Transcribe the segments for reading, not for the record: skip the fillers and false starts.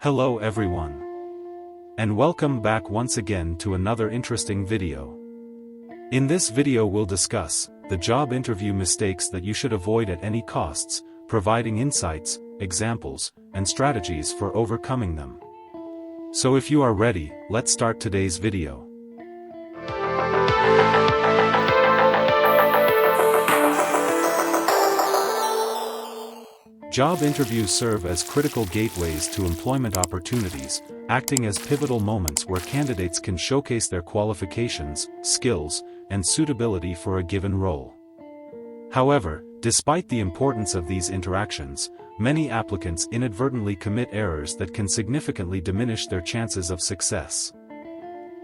Hello everyone. And welcome back once again to another interesting video. In this video we'll discuss the job interview mistakes that you should avoid at any costs, providing insights, examples, and strategies for overcoming them. So if you are ready, let's start today's video. Job interviews serve as critical gateways to employment opportunities, acting as pivotal moments where candidates can showcase their qualifications, skills, and suitability for a given role. However, despite the importance of these interactions, many applicants inadvertently commit errors that can significantly diminish their chances of success.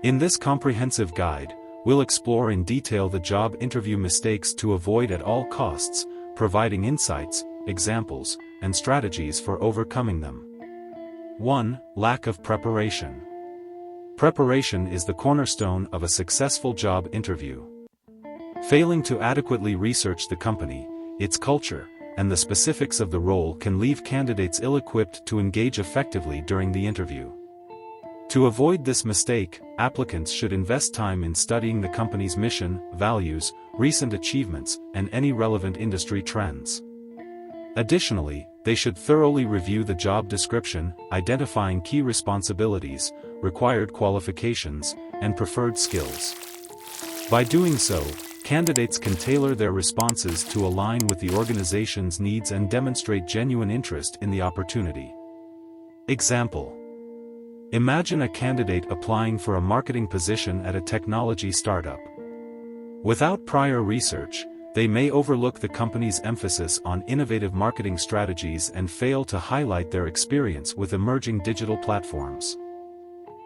In this comprehensive guide, we'll explore in detail the job interview mistakes to avoid at all costs, providing insights, examples, and strategies for overcoming them. 1. Lack of preparation. Preparation is the cornerstone of a successful job interview. Failing to adequately research the company, its culture, and the specifics of the role can leave candidates ill-equipped to engage effectively during the interview. To avoid this mistake, applicants should invest time in studying the company's mission, values, recent achievements, and any relevant industry trends. Additionally, they should thoroughly review the job description, identifying key responsibilities, required qualifications, and preferred skills. By doing so, candidates can tailor their responses to align with the organization's needs and demonstrate genuine interest in the opportunity. Example: imagine a candidate applying for a marketing position at a technology startup. Without prior research, they may overlook the company's emphasis on innovative marketing strategies and fail to highlight their experience with emerging digital platforms.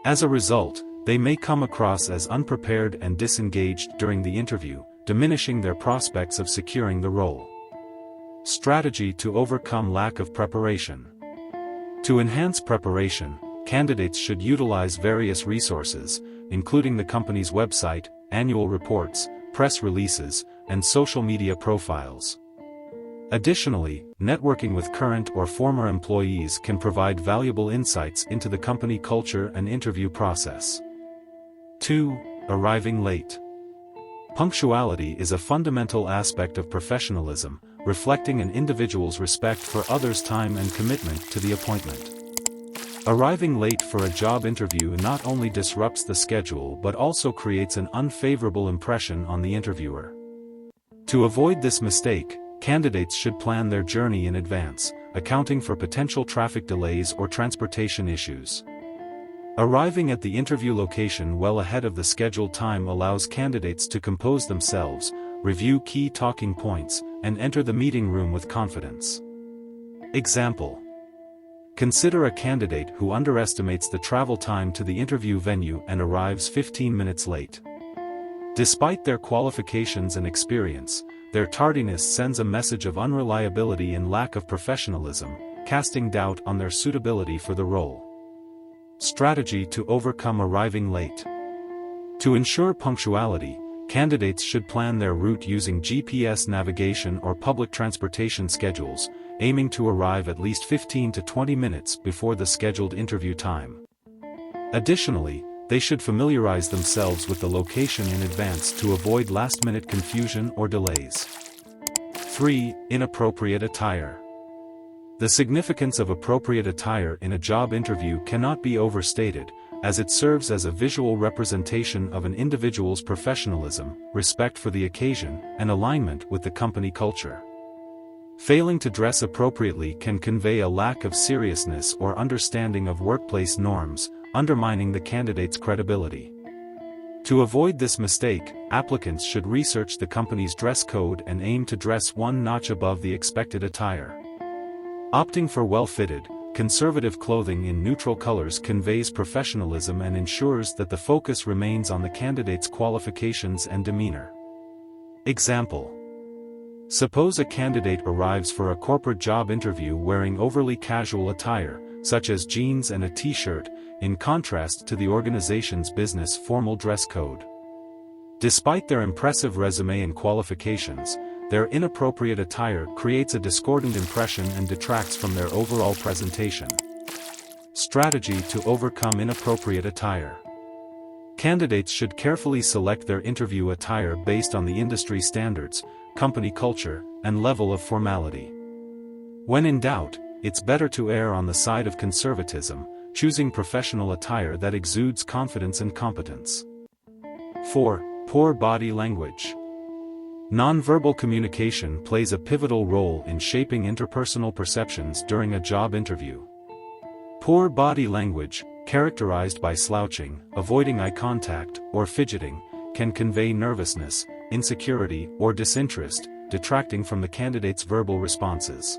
As a result, they may come across as unprepared and disengaged during the interview, diminishing their prospects of securing the role. Strategy to overcome lack of preparation. To enhance preparation, candidates should utilize various resources, including the company's website, annual reports, press releases, and social media profiles. Additionally, networking with current or former employees can provide valuable insights into the company culture and interview process. 2. Arriving late. Punctuality is a fundamental aspect of professionalism, reflecting an individual's respect for others' time and commitment to the appointment. Arriving late for a job interview not only disrupts the schedule but also creates an unfavorable impression on the interviewer. To avoid this mistake, candidates should plan their journey in advance, accounting for potential traffic delays or transportation issues. Arriving at the interview location well ahead of the scheduled time allows candidates to compose themselves, review key talking points, and enter the meeting room with confidence. Example: consider a candidate who underestimates the travel time to the interview venue and arrives 15 minutes late. Despite their qualifications and experience, their tardiness sends a message of unreliability and lack of professionalism, casting doubt on their suitability for the role. Strategy to overcome arriving late. To ensure punctuality, candidates should plan their route using GPS navigation or public transportation schedules, aiming to arrive at least 15 to 20 minutes before the scheduled interview time. Additionally, they should familiarize themselves with the location in advance to avoid last-minute confusion or delays. 3. Inappropriate attire. The significance of appropriate attire in a job interview cannot be overstated, as it serves as a visual representation of an individual's professionalism, respect for the occasion, and alignment with the company culture. Failing to dress appropriately can convey a lack of seriousness or understanding of workplace norms, undermining the candidate's credibility. To avoid this mistake, applicants should research the company's dress code and aim to dress one notch above the expected attire. Opting for well-fitted, conservative clothing in neutral colors conveys professionalism and ensures that the focus remains on the candidate's qualifications and demeanor. Example: suppose a candidate arrives for a corporate job interview wearing overly casual attire, such as jeans and a t-shirt, in contrast to the organization's business formal dress code. Despite their impressive resume and qualifications, their inappropriate attire creates a discordant impression and detracts from their overall presentation. Strategy to overcome inappropriate attire. Candidates should carefully select their interview attire based on the industry standards, company culture, and level of formality. When in doubt, it's better to err on the side of conservatism, choosing professional attire that exudes confidence and competence. 4. Poor body language. Nonverbal communication plays a pivotal role in shaping interpersonal perceptions during a job interview. Poor body language, characterized by slouching, avoiding eye contact, or fidgeting, can convey nervousness, insecurity, or disinterest, detracting from the candidate's verbal responses.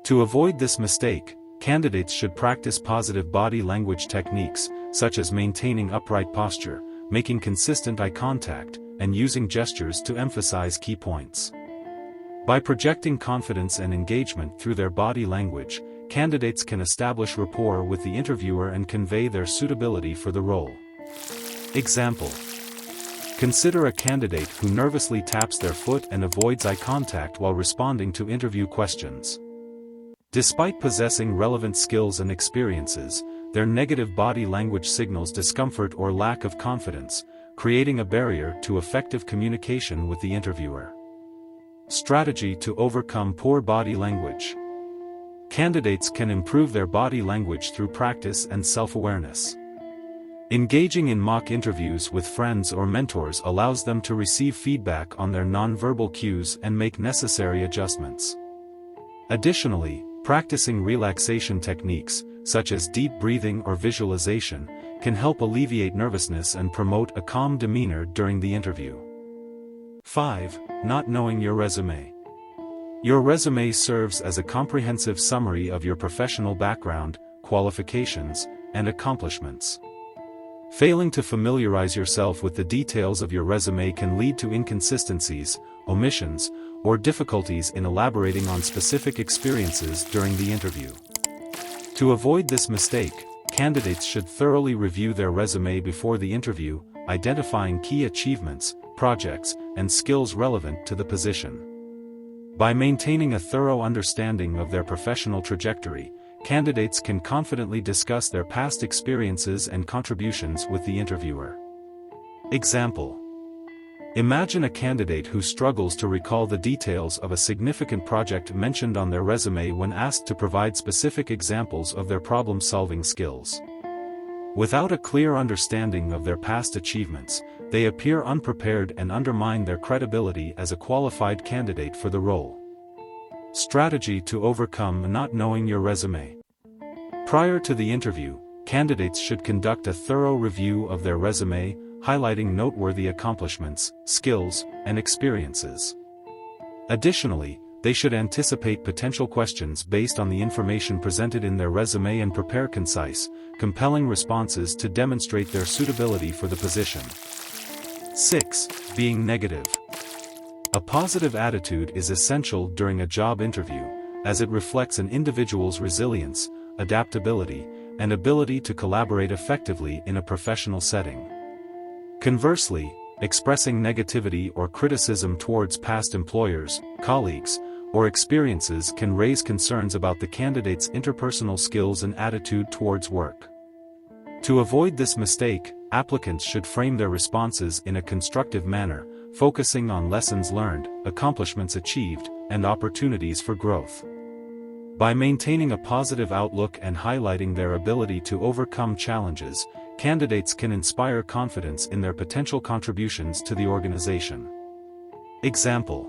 To avoid this mistake, candidates should practice positive body language techniques, such as maintaining upright posture, making consistent eye contact, and using gestures to emphasize key points. By projecting confidence and engagement through their body language, candidates can establish rapport with the interviewer and convey their suitability for the role. Example: consider a candidate who nervously taps their foot and avoids eye contact while responding to interview questions. Despite possessing relevant skills and experiences, their negative body language signals discomfort or lack of confidence, creating a barrier to effective communication with the interviewer. Strategy to overcome poor body language. Candidates can improve their body language through practice and self-awareness. Engaging in mock interviews with friends or mentors allows them to receive feedback on their nonverbal cues and make necessary adjustments. Additionally, practicing relaxation techniques, such as deep breathing or visualization, can help alleviate nervousness and promote a calm demeanor during the interview. 5. Not knowing your resume. Your resume serves as a comprehensive summary of your professional background, qualifications, and accomplishments. Failing to familiarize yourself with the details of your resume can lead to inconsistencies, omissions, or difficulties in elaborating on specific experiences during the interview. To avoid this mistake, candidates should thoroughly review their resume before the interview, identifying key achievements, projects, and skills relevant to the position. By maintaining a thorough understanding of their professional trajectory, candidates can confidently discuss their past experiences and contributions with the interviewer. Example: imagine a candidate who struggles to recall the details of a significant project mentioned on their resume when asked to provide specific examples of their problem-solving skills. Without a clear understanding of their past achievements, they appear unprepared and undermine their credibility as a qualified candidate for the role. Strategy to overcome not knowing your resume. Prior to the interview, candidates should conduct a thorough review of their resume, highlighting noteworthy accomplishments, skills, and experiences. Additionally, they should anticipate potential questions based on the information presented in their resume and prepare concise, compelling responses to demonstrate their suitability for the position. 6. Being negative. A positive attitude is essential during a job interview, as it reflects an individual's resilience, adaptability, and ability to collaborate effectively in a professional setting. Conversely, expressing negativity or criticism towards past employers, colleagues, or experiences can raise concerns about the candidate's interpersonal skills and attitude towards work. To avoid this mistake, applicants should frame their responses in a constructive manner, focusing on lessons learned, accomplishments achieved, and opportunities for growth. By maintaining a positive outlook and highlighting their ability to overcome challenges, candidates can inspire confidence in their potential contributions to the organization. Example: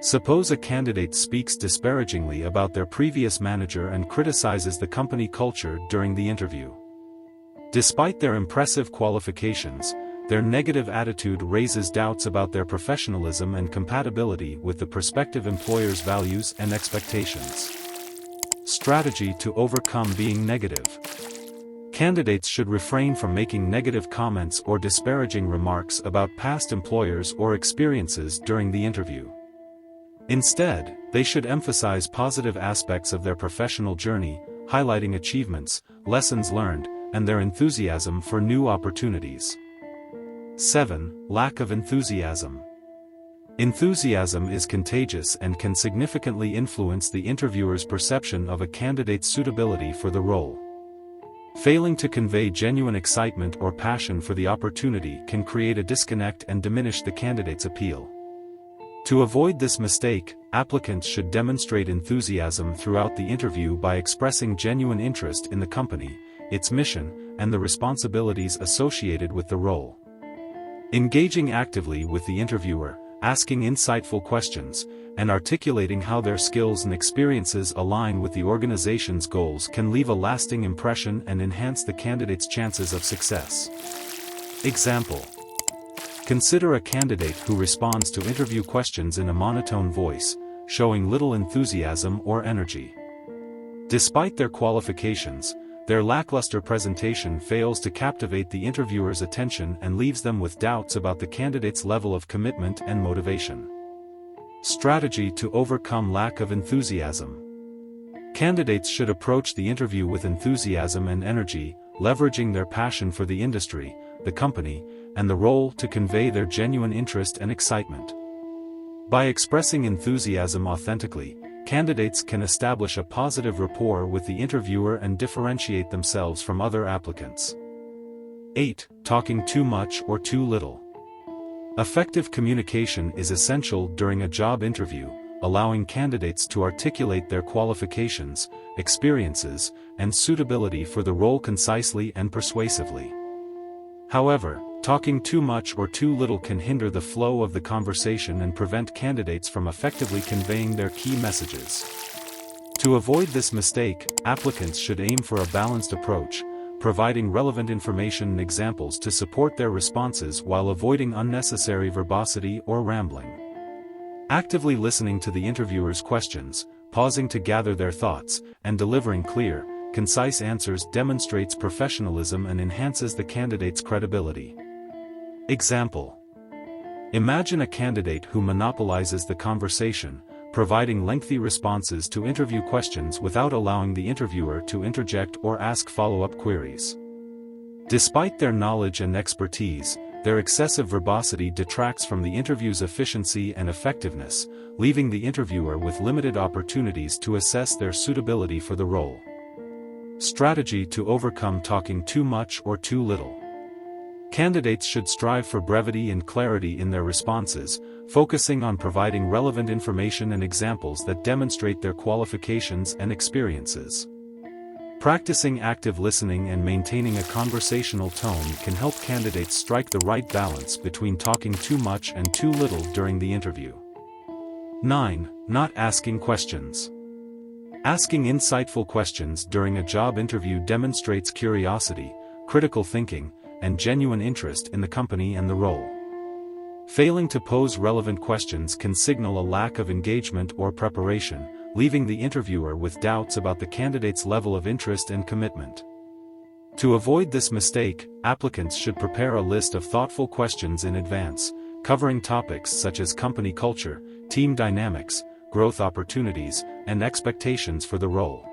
suppose a candidate speaks disparagingly about their previous manager and criticizes the company culture during the interview. Despite their impressive qualifications, their negative attitude raises doubts about their professionalism and compatibility with the prospective employer's values and expectations. Strategy to overcome being negative. Candidates should refrain from making negative comments or disparaging remarks about past employers or experiences during the interview. Instead, they should emphasize positive aspects of their professional journey, highlighting achievements, lessons learned, and their enthusiasm for new opportunities. 7. Lack of enthusiasm. Enthusiasm is contagious and can significantly influence the interviewer's perception of a candidate's suitability for the role. Failing to convey genuine excitement or passion for the opportunity can create a disconnect and diminish the candidate's appeal. To avoid this mistake, applicants should demonstrate enthusiasm throughout the interview by expressing genuine interest in the company, its mission, and the responsibilities associated with the role. Engaging actively with the interviewer, asking insightful questions, and articulating how their skills and experiences align with the organization's goals can leave a lasting impression and enhance the candidate's chances of success. Example: consider a candidate who responds to interview questions in a monotone voice, showing little enthusiasm or energy. Despite their qualifications, their lackluster presentation fails to captivate the interviewer's attention and leaves them with doubts about the candidate's level of commitment and motivation. Strategy to overcome lack of enthusiasm. Candidates should approach the interview with enthusiasm and energy, leveraging their passion for the industry, the company, and the role to convey their genuine interest and excitement. By expressing enthusiasm authentically, candidates can establish a positive rapport with the interviewer and differentiate themselves from other applicants. 8. Talking too much or too little. Effective communication is essential during a job interview, allowing candidates to articulate their qualifications, experiences, and suitability for the role concisely and persuasively. However, talking too much or too little can hinder the flow of the conversation and prevent candidates from effectively conveying their key messages. To avoid this mistake, applicants should aim for a balanced approach, providing relevant information and examples to support their responses while avoiding unnecessary verbosity or rambling. Actively listening to the interviewer's questions, pausing to gather their thoughts, and delivering clear, concise answers demonstrates professionalism and enhances the candidate's credibility. Example: imagine a candidate who monopolizes the conversation, providing lengthy responses to interview questions without allowing the interviewer to interject or ask follow-up queries. Despite their knowledge and expertise, their excessive verbosity detracts from the interview's efficiency and effectiveness, leaving the interviewer with limited opportunities to assess their suitability for the role. Strategy to overcome talking too much or too little. Candidates should strive for brevity and clarity in their responses, focusing on providing relevant information and examples that demonstrate their qualifications and experiences. Practicing active listening and maintaining a conversational tone can help candidates strike the right balance between talking too much and too little during the interview. 9. Not asking questions. Asking insightful questions during a job interview demonstrates curiosity, critical thinking, and genuine interest in the company and the role. Failing to pose relevant questions can signal a lack of engagement or preparation, leaving the interviewer with doubts about the candidate's level of interest and commitment. To avoid this mistake, applicants should prepare a list of thoughtful questions in advance, covering topics such as company culture, team dynamics, growth opportunities, and expectations for the role.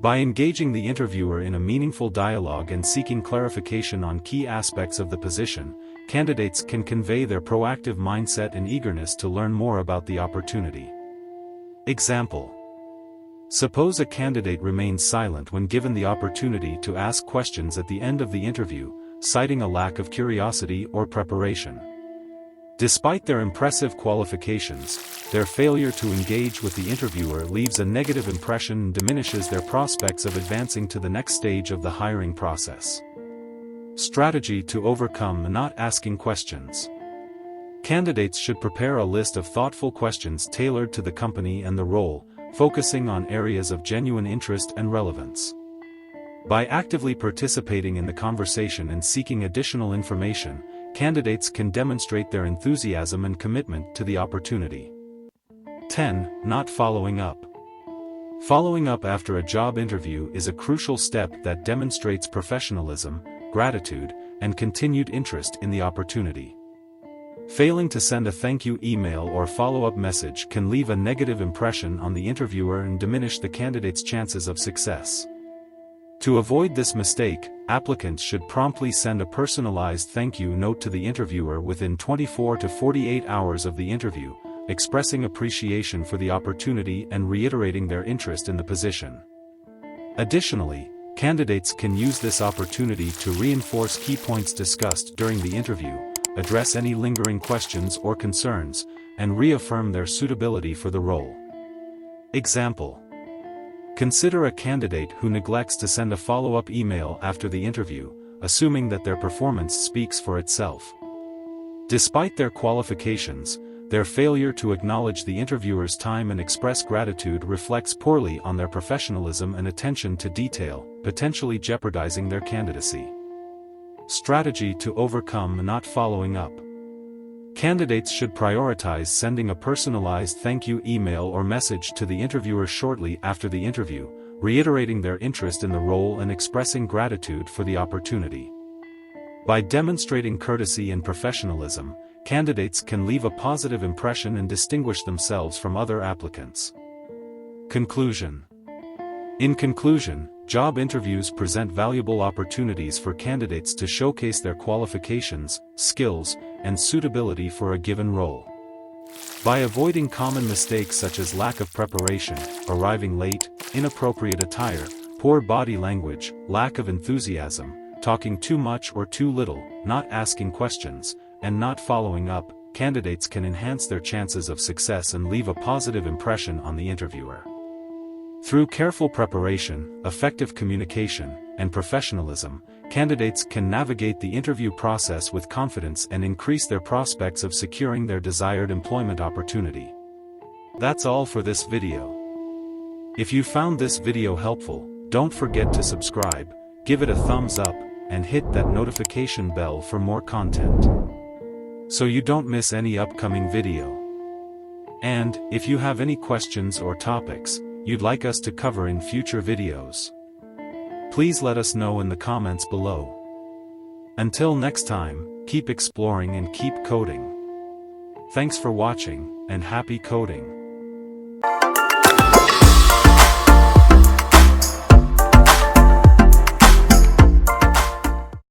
By engaging the interviewer in a meaningful dialogue and seeking clarification on key aspects of the position, candidates can convey their proactive mindset and eagerness to learn more about the opportunity. Example: suppose a candidate remains silent when given the opportunity to ask questions at the end of the interview, citing a lack of curiosity or preparation. Despite their impressive qualifications, their failure to engage with the interviewer leaves a negative impression and diminishes their prospects of advancing to the next stage of the hiring process. Strategy to overcome not asking questions. Candidates should prepare a list of thoughtful questions tailored to the company and the role, focusing on areas of genuine interest and relevance. By actively participating in the conversation and seeking additional information, candidates can demonstrate their enthusiasm and commitment to the opportunity. 10. Not following up. Following up after a job interview is a crucial step that demonstrates professionalism, gratitude, and continued interest in the opportunity. Failing to send a thank you email or follow-up message can leave a negative impression on the interviewer and diminish the candidate's chances of success. To avoid this mistake, applicants should promptly send a personalized thank you note to the interviewer within 24 to 48 hours of the interview, expressing appreciation for the opportunity and reiterating their interest in the position. Additionally, candidates can use this opportunity to reinforce key points discussed during the interview, address any lingering questions or concerns, and reaffirm their suitability for the role. Example: consider a candidate who neglects to send a follow-up email after the interview, assuming that their performance speaks for itself. Despite their qualifications, their failure to acknowledge the interviewer's time and express gratitude reflects poorly on their professionalism and attention to detail, potentially jeopardizing their candidacy. Strategy to overcome not following up. Candidates should prioritize sending a personalized thank you email or message to the interviewer shortly after the interview, reiterating their interest in the role and expressing gratitude for the opportunity. By demonstrating courtesy and professionalism, candidates can leave a positive impression and distinguish themselves from other applicants. Conclusion. In conclusion, job interviews present valuable opportunities for candidates to showcase their qualifications, skills, and suitability for a given role. By avoiding common mistakes such as lack of preparation, arriving late, inappropriate attire, poor body language, lack of enthusiasm, talking too much or too little, not asking questions, and not following up, candidates can enhance their chances of success and leave a positive impression on the interviewer. Through careful preparation, effective communication, and professionalism, candidates can navigate the interview process with confidence and increase their prospects of securing their desired employment opportunity. That's all for this video. If you found this video helpful, don't forget to subscribe, give it a thumbs up, and hit that notification bell for more content, so you don't miss any upcoming video. And, if you have any questions or topics you'd like us to cover in future videos, please let us know in the comments below. Until next time, keep exploring and keep coding. Thanks for watching, and happy coding.